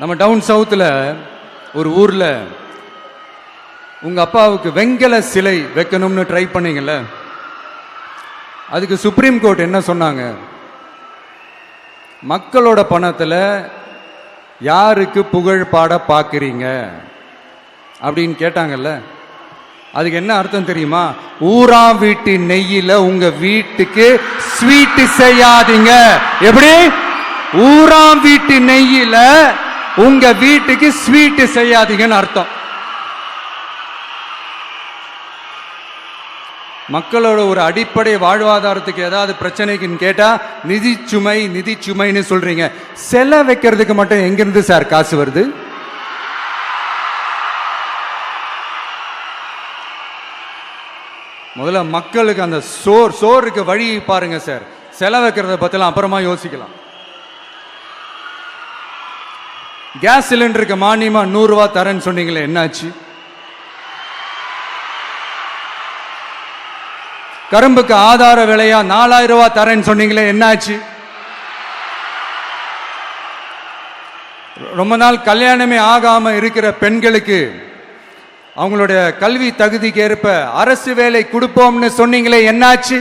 நம்ம டவுன் சவுத்தில் ஒரு ஊரில் உங்கள் அப்பாவுக்கு வெங்கல சிலை வைக்கணும்னு ட்ரை பண்ணீங்கல்ல, அதுக்கு சுப்ரீம் கோர்ட் என்ன சொன்னாங்க? மக்களோட பணத்தில் யாருக்கு புகழ் பாட பார்க்குறீங்க அப்படின்னு கேட்டாங்கல்ல. அதுக்கு என்ன அர்த்தம் தெரியுமா? ஊரா வீட்டு நெய்யில உங்க வீட்டுக்கு ஸ்வீட் செய்யாதீங்க. எப்படி? ஊரா வீட்டு நெய்யில உங்க வீட்டுக்கு ஸ்வீட் செய்யாதீங்கன்னு அர்த்தம். மக்களோட ஒரு அடிப்படை வாழ்வாதாரத்துக்கு ஏதாவது பிரச்சனைக்குன்னு கேட்டா நிதி சுமைன்னு சொல்றீங்க. செலை வைக்கிறதுக்கு மட்டும் எங்கிருந்து சார் காசு வருது? முதல்ல மக்களுக்கு அந்த சோறுக்கு வழி பாருங்க சார். செலை வைக்கிறத பத்திலாம் அப்புறமா யோசிக்கலாம். கேஸ் சிலிண்டருக்கு மானியமா 100 ரூபாய் தரேன்னு சொன்னீங்களே, என்னாச்சு? கரும்புக்கு ஆதார விலையா 4000 ரூபாய் தரேன்னு சொன்னீங்களே, என்னாச்சு? ரொம்ப நாள் கல்யாணமே ஆகாம இருக்கிற பெண்களுக்கு அவங்களுடைய கல்வி தகுதிக்கு ஏற்ப அரசு வேலை கொடுப்போம்னு சொன்னீங்களே, என்னாச்சு?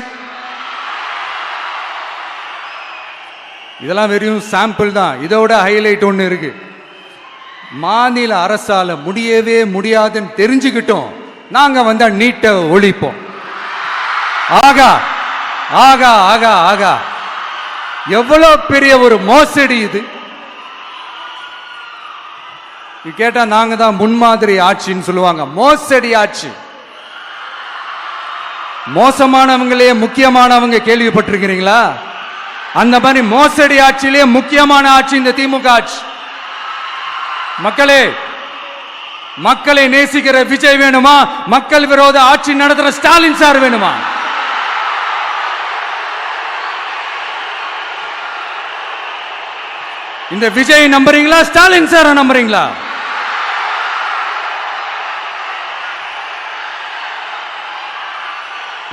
இதெல்லாம் வெறும் சாம்பிள் தான். இதோட ஹைலைட் ஒன்று இருக்கு. மாநில அரசால முடியவே முடியாதுன்னு தெரிஞ்சுக்கிட்டோம், நாங்க வந்தா நீட்டை ஒழிப்போம். ஆகா ஆகா ஆகா ஆகா, எவ்வளவு பெரிய ஒரு மோசடி இது! கேட்டா நாங்க தான் முன்மாதிரி ஆட்சின்னு சொல்லுவாங்க. மோசடி ஆட்சி. மோசமானவங்களே முக்கியமானவங்க கேள்விப்பட்டிருக்கிறீங்களா? அந்த மாதிரி மோசடி ஆட்சியிலே முக்கியமான ஆட்சி இந்த திமுக ஆட்சி. மக்களை நேசிக்கிற விஜய் வேணுமா? மக்கள் விரோத ஆட்சி நடத்துற ஸ்டாலின் சார் வேணுமா? இந்த விஜய் நம்புறீங்களா? ஸ்டாலின் சார் நம்புறீங்களா?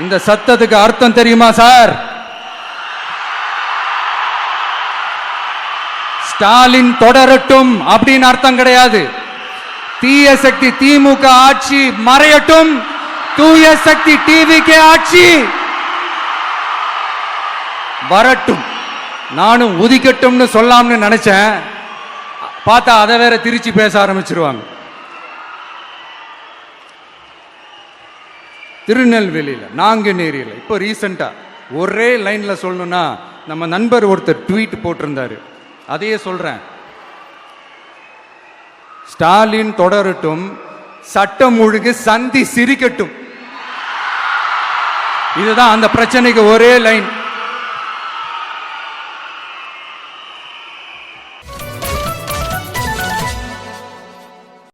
இந்த சத்தத்துக்கு அர்த்தம் தெரியுமா சார்? ஸ்டாலின் தொடரட்டும் அப்படின்னு அர்த்தம் கிடையாது. தீய சக்தி திமுக ஆட்சி மறையட்டும், தூய சக்தி டிவிகே ஆட்சி வரட்டும். நானும் உதிக்கட்டும்னு சொல்லாம்னு நினைச்சேன், பார்த்தா அதை வேற திருச்சி பேச ஆரம்பிச்சிருவாங்க. திருநெல்வேலியில், நாங்குநேரியில் இப்போ ரீசெண்டா ஒரே லைன்ல சொல்லணும்னா, நம்ம நண்பர் ஒருத்தர் ட்வீட் போட்டிருந்தாரு, அதையே சொல்றேன். ஸ்டாலின் தொடரட்டும், சட்டம் ஒழுங்கு சந்தி சிரிக்கட்டும். இதுதான் அந்த பிரச்சனைக்கு ஒரே லைன்.